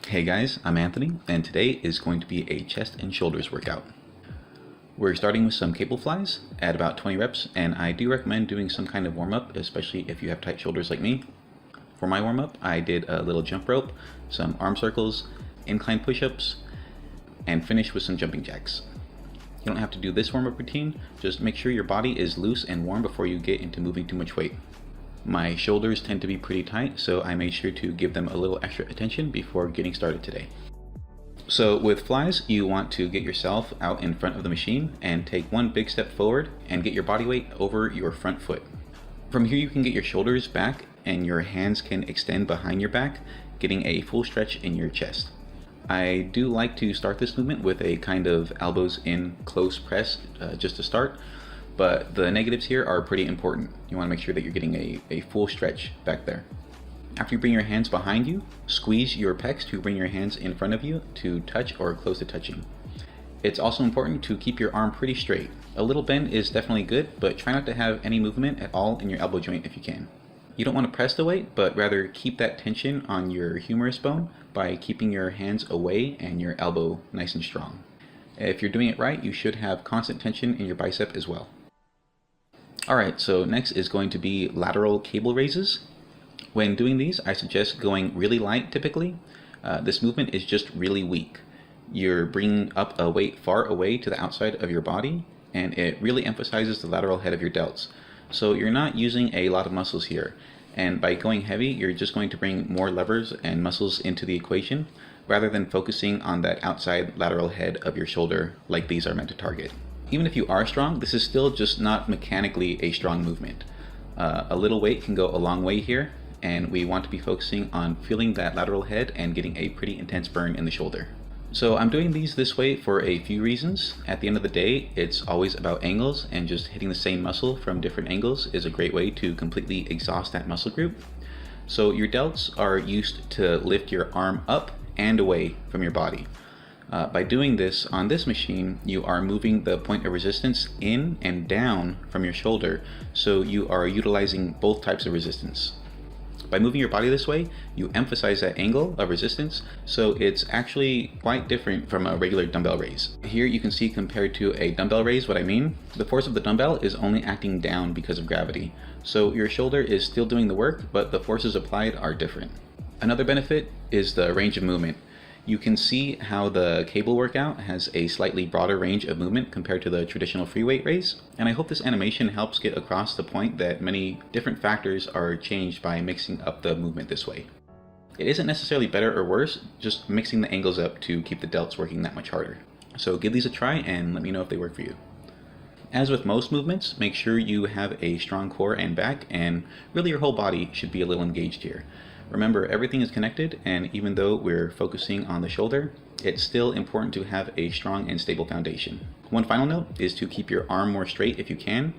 Hey guys, I'm Anthony, and today is going to be a chest and shoulders workout. We're starting with some cable flies at about 20 reps, and I do recommend doing some kind of warm-up, especially if you have tight shoulders like me. For my warm-up, I did a little jump rope, some arm circles, incline push-ups, and finish with some jumping jacks. You don't have to do this warm-up routine, just make sure your body is loose and warm before you get into moving too much weight. My shoulders tend to be pretty tight, so I made sure to give them a little extra attention before getting started today. So with flies, you want to get yourself out in front of the machine and take one big step forward and get your body weight over your front foot. From here you can get your shoulders back and your hands can extend behind your back, getting a full stretch in your chest. I do like to start this movement with a kind of elbows in close press just to start. But the negatives here are pretty important. You want to make sure that you're getting a full stretch back there. After you bring your hands behind you, squeeze your pecs to bring your hands in front of you to touch or close to touching. It's also important to keep your arm pretty straight. A little bend is definitely good, but try not to have any movement at all in your elbow joint if you can. You don't want to press the weight, but rather keep that tension on your humerus bone by keeping your hands away and your elbow nice and strong. If you're doing it right, you should have constant tension in your bicep as well. Alright, so next is going to be lateral cable raises. When doing these, I suggest going really light typically. This movement is just really weak. You're bringing up a weight far away to the outside of your body, and it really emphasizes the lateral head of your delts. So you're not using a lot of muscles here, and by going heavy, you're just going to bring more levers and muscles into the equation, rather than focusing on that outside lateral head of your shoulder like these are meant to target. Even if you are strong, this is still just not mechanically a strong movement. A little weight can go a long way here, and we want to be focusing on feeling that lateral head and getting a pretty intense burn in the shoulder. So I'm doing these this way for a few reasons. At the end of the day, it's always about angles, and just hitting the same muscle from different angles is a great way to completely exhaust that muscle group. So your delts are used to lift your arm up and away from your body. By doing this on this machine, you are moving the point of resistance in and down from your shoulder, so you are utilizing both types of resistance. By moving your body this way, you emphasize that angle of resistance, so it's actually quite different from a regular dumbbell raise. Here you can see compared to a dumbbell raise what I mean. The force of the dumbbell is only acting down because of gravity, so your shoulder is still doing the work, but the forces applied are different. Another benefit is the range of movement. You can see how the cable workout has a slightly broader range of movement compared to the traditional free weight raise, and I hope this animation helps get across the point that many different factors are changed by mixing up the movement this way. It isn't necessarily better or worse, just mixing the angles up to keep the delts working that much harder. So give these a try and let me know if they work for you. As with most movements, make sure you have a strong core and back, and really your whole body should be a little engaged here. Remember, everything is connected, and even though we're focusing on the shoulder, it's still important to have a strong and stable foundation. One final note is to keep your arm more straight if you can.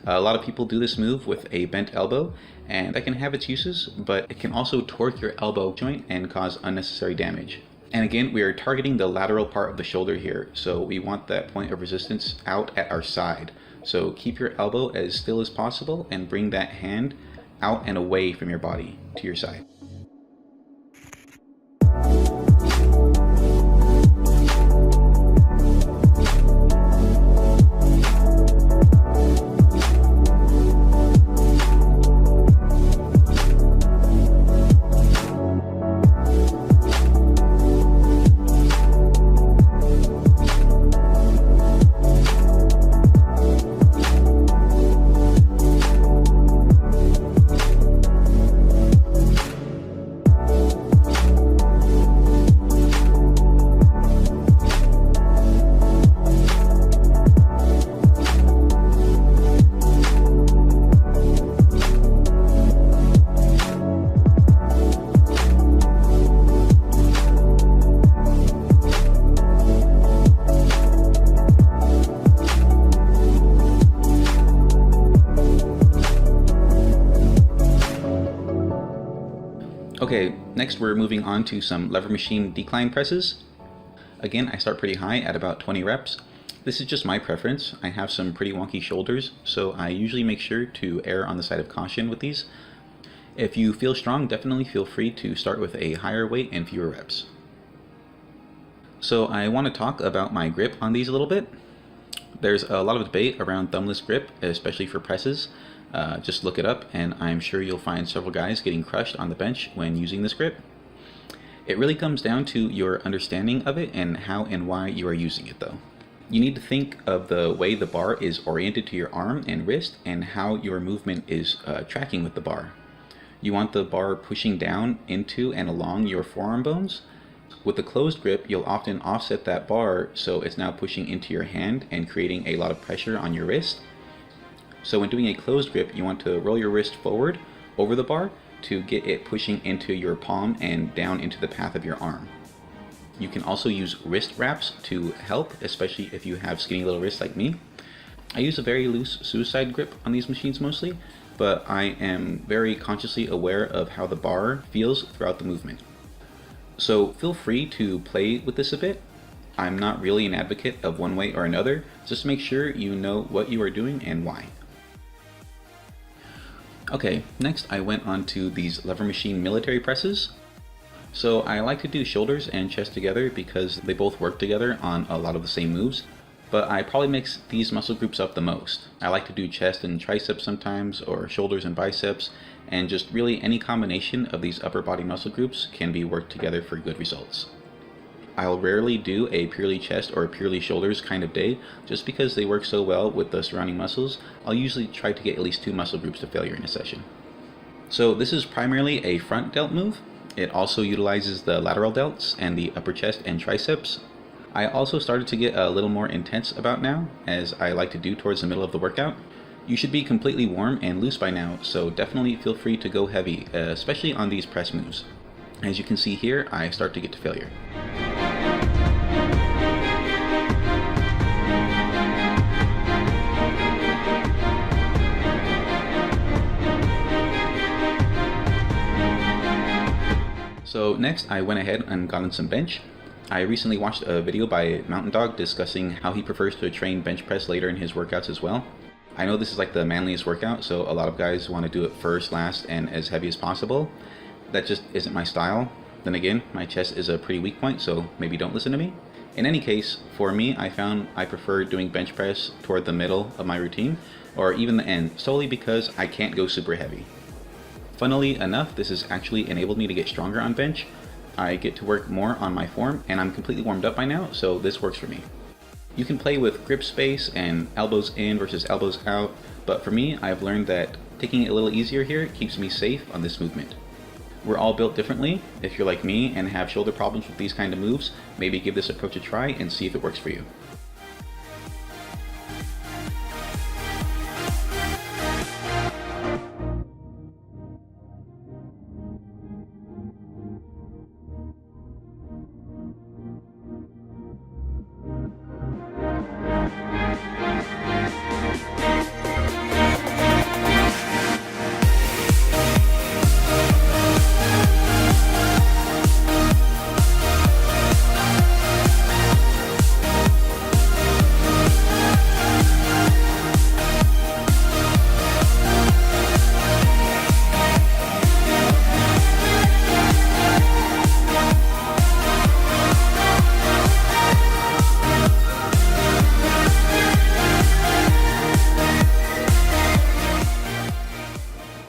A lot of people do this move with a bent elbow, and that can have its uses, but it can also torque your elbow joint and cause unnecessary damage. And again, we are targeting the lateral part of the shoulder here, so we want that point of resistance out at our side. So keep your elbow as still as possible and bring that hand out and away from your body to your side. Okay, next we're moving on to some lever machine decline presses. Again, I start pretty high at about 20 reps. This is just my preference. I have some pretty wonky shoulders, so I usually make sure to err on the side of caution with these. If you feel strong, definitely feel free to start with a higher weight and fewer reps. So I want to talk about my grip on these a little bit. There's a lot of debate around thumbless grip, especially for presses. Just look it up and I'm sure you'll find several guys getting crushed on the bench when using this grip. It really comes down to your understanding of it and how and why you are using it though. You need to think of the way the bar is oriented to your arm and wrist and how your movement is tracking with the bar. You want the bar pushing down into and along your forearm bones. With a closed grip, you'll often offset that bar so it's now pushing into your hand and creating a lot of pressure on your wrist. So when doing a closed grip, you want to roll your wrist forward over the bar to get it pushing into your palm and down into the path of your arm. You can also use wrist wraps to help, especially if you have skinny little wrists like me. I use a very loose suicide grip on these machines mostly, but I am very consciously aware of how the bar feels throughout the movement. So feel free to play with this a bit. I'm not really an advocate of one way or another, just make sure you know what you are doing and why. Okay, next I went on to these lever machine military presses. So I like to do shoulders and chest together because they both work together on a lot of the same moves, but I probably mix these muscle groups up the most. I like to do chest and triceps sometimes, or shoulders and biceps, and just really any combination of these upper body muscle groups can be worked together for good results. I'll rarely do a purely chest or purely shoulders kind of day, just because they work so well with the surrounding muscles. I'll usually try to get at least 2 muscle groups to failure in a session. So this is primarily a front delt move. It also utilizes the lateral delts and the upper chest and triceps. I also started to get a little more intense about now, as I like to do towards the middle of the workout. You should be completely warm and loose by now, so definitely feel free to go heavy, especially on these press moves. As you can see here, I start to get to failure. So next I went ahead and got on some bench. I recently watched a video by Mountain Dog discussing how he prefers to train bench press later in his workouts as well. I know this is like the manliest workout, so a lot of guys want to do it first, last, and as heavy as possible. That just isn't my style. Then again, my chest is a pretty weak point, so maybe don't listen to me. In any case, for me, I found I prefer doing bench press toward the middle of my routine, or even the end, solely because I can't go super heavy. Funnily enough, this has actually enabled me to get stronger on bench. I get to work more on my form, and I'm completely warmed up by now, so this works for me. You can play with grip space and elbows in versus elbows out, but for me, I've learned that taking it a little easier here keeps me safe on this movement. We're all built differently. If you're like me and have shoulder problems with these kind of moves, maybe give this approach a try and see if it works for you.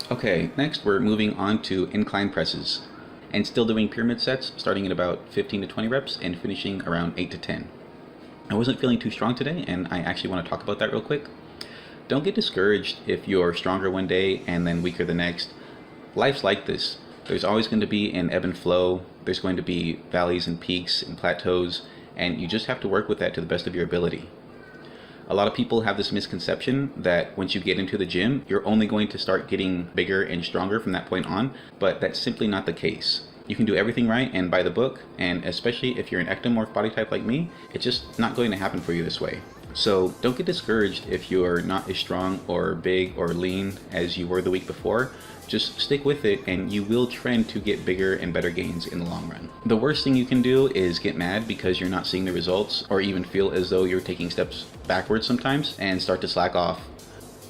Okay, next we're moving on to incline presses, and still doing pyramid sets starting at about 15 to 20 reps and finishing around 8 to 10. I wasn't feeling too strong today, and I actually want to talk about that real quick. Don't get discouraged if you're stronger one day and then weaker the next. Life's like this. There's always going to be an ebb and flow. There's going to be valleys and peaks and plateaus, and you just have to work with that to the best of your ability. A lot of people have this misconception that once you get into the gym, you're only going to start getting bigger and stronger from that point on, but that's simply not the case. You can do everything right and by the book, and especially if you're an ectomorph body type like me, it's just not going to happen for you this way. So don't get discouraged if you're not as strong or big or lean as you were the week before. Just stick with it and you will trend to get bigger and better gains in the long run. The worst thing you can do is get mad because you're not seeing the results, or even feel as though you're taking steps backwards sometimes and start to slack off.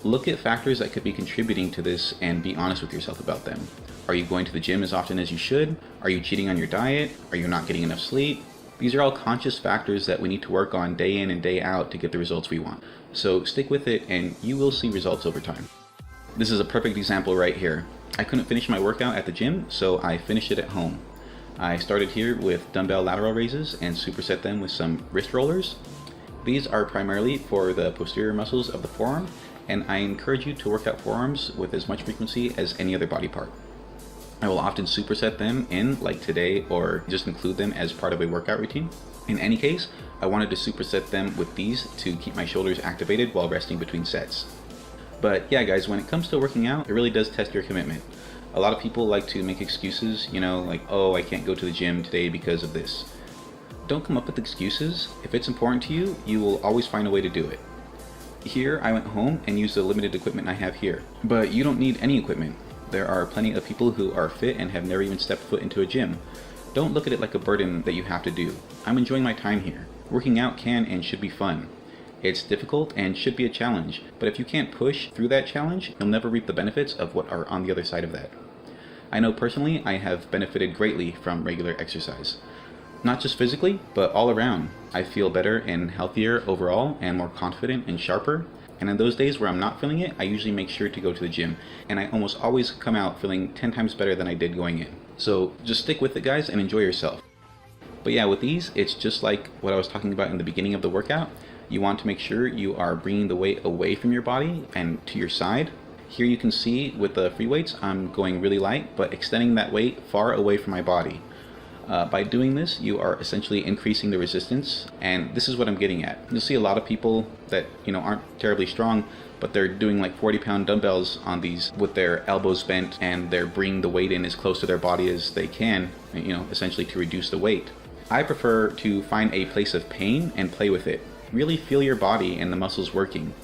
Look at factors that could be contributing to this and be honest with yourself about them. Are you going to the gym as often as you should? Are you cheating on your diet? Are you not getting enough sleep? These are all conscious factors that we need to work on day in and day out to get the results we want. So stick with it and you will see results over time. This is a perfect example right here. I couldn't finish my workout at the gym, so I finished it at home. I started here with dumbbell lateral raises and superset them with some wrist rollers. These are primarily for the posterior muscles of the forearm, and I encourage you to work out forearms with as much frequency as any other body part. I will often superset them in, like today, or just include them as part of a workout routine. In any case, I wanted to superset them with these to keep my shoulders activated while resting between sets. But yeah guys, when it comes to working out, it really does test your commitment. A lot of people like to make excuses, like, oh, I can't go to the gym today because of this. Don't come up with excuses. If it's important to you, you will always find a way to do it. Here, I went home and used the limited equipment I have here. But you don't need any equipment. There are plenty of people who are fit and have never even stepped foot into a gym. Don't look at it like a burden that you have to do. I'm enjoying my time here. Working out can and should be fun. It's difficult and should be a challenge, but if you can't push through that challenge, you'll never reap the benefits of what are on the other side of that. I know personally I have benefited greatly from regular exercise. Not just physically, but all around. I feel better and healthier overall and more confident and sharper. And in those days where I'm not feeling it, I usually make sure to go to the gym. And I almost always come out feeling 10 times better than I did going in. So just stick with it guys and enjoy yourself. But yeah, with these, it's just like what I was talking about in the beginning of the workout. You want to make sure you are bringing the weight away from your body and to your side. Here you can see with the free weights, I'm going really light, but extending that weight far away from my body. By doing this, you are essentially increasing the resistance, and this is what I'm getting at. You'll see a lot of people that aren't terribly strong, but they're doing like 40-pound dumbbells on these with their elbows bent, and they're bringing the weight in as close to their body as they can, essentially to reduce the weight. I prefer to find a place of pain and play with it. Really feel your body and the muscles working.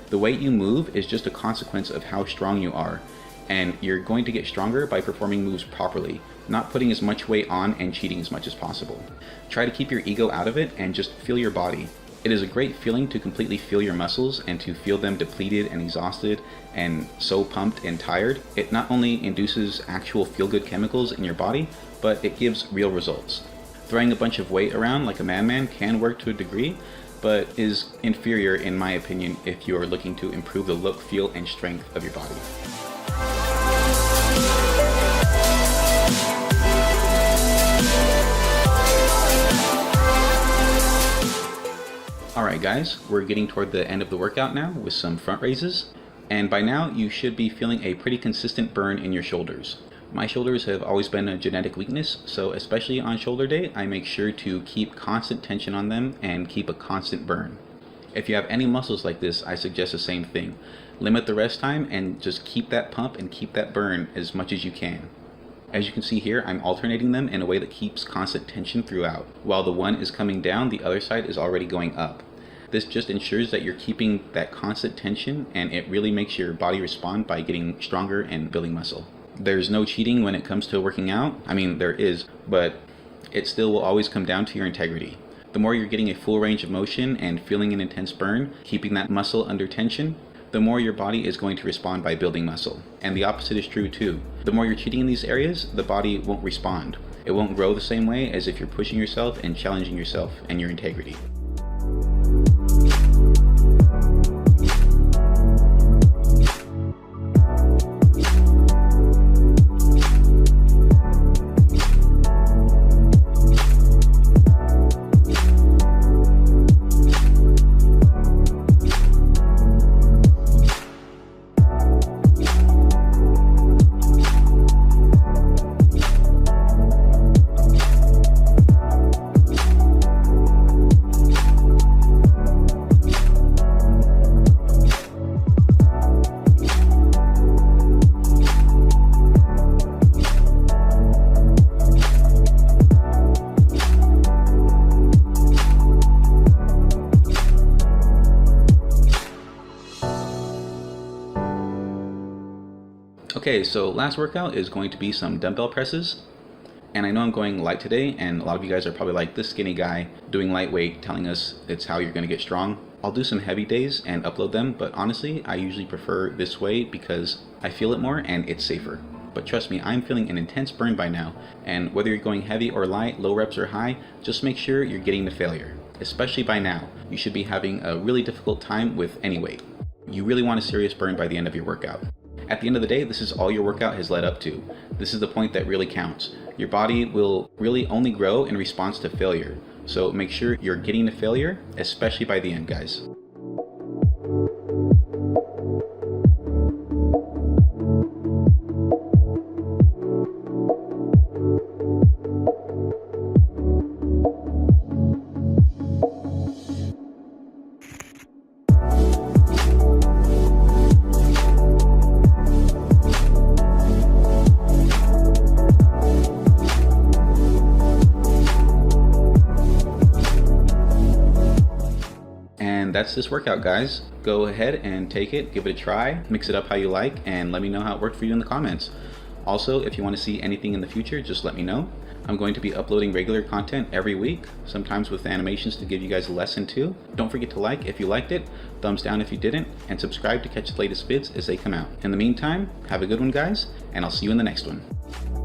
The weight you move is just a consequence of how strong you are, and you're going to get stronger by performing moves properly, not putting as much weight on and cheating as much as possible. Try to keep your ego out of it and just feel your body. It is a great feeling to completely feel your muscles and to feel them depleted and exhausted and so pumped and tired. It not only induces actual feel-good chemicals in your body, but it gives real results. Throwing a bunch of weight around like a madman can work to a degree, but is inferior in my opinion if you are looking to improve the look, feel, and strength of your body. Alright guys, we're getting toward the end of the workout now with some front raises, and by now you should be feeling a pretty consistent burn in your shoulders. My shoulders have always been a genetic weakness, so especially on shoulder day, I make sure to keep constant tension on them and keep a constant burn. If you have any muscles like this, I suggest the same thing. Limit the rest time and just keep that pump and keep that burn as much as you can. As you can see here, I'm alternating them in a way that keeps constant tension throughout. While the one is coming down, the other side is already going up. This just ensures that you're keeping that constant tension, and it really makes your body respond by getting stronger and building muscle. There's no cheating when it comes to working out. I mean, there is, but it still will always come down to your integrity. The more you're getting a full range of motion and feeling an intense burn, keeping that muscle under tension, the more your body is going to respond by building muscle. And the opposite is true too. The more you're cheating in these areas, the body won't respond. It won't grow the same way as if you're pushing yourself and challenging yourself and your integrity. Okay, so last workout is going to be some dumbbell presses. And I know I'm going light today, and a lot of you guys are probably like, this skinny guy doing lightweight telling us it's how you're going to get strong. I'll do some heavy days and upload them, but honestly, I usually prefer this way because I feel it more and it's safer. but trust me, I'm feeling an intense burn by now, and whether you're going heavy or light, low reps or high, just make sure you're getting to failure. Especially by now, you should be having a really difficult time with any weight. You really want a serious burn by the end of your workout. At the end of the day, this is all your workout has led up to. This is the point that really counts. Your body will really only grow in response to failure. So make sure you're getting to failure, especially by the end, guys. And that's this workout, guys. Go ahead and take it, give it a try, mix it up how you like, and let me know how it worked for you in the comments. Also, if you want to see anything in the future, just let me know. I'm going to be uploading regular content every week, sometimes with animations to give you guys a lesson too. Don't forget to like if you liked it, thumbs down if you didn't, and subscribe to catch the latest vids as they come out. In the meantime, have a good one, guys, and I'll see you in the next one.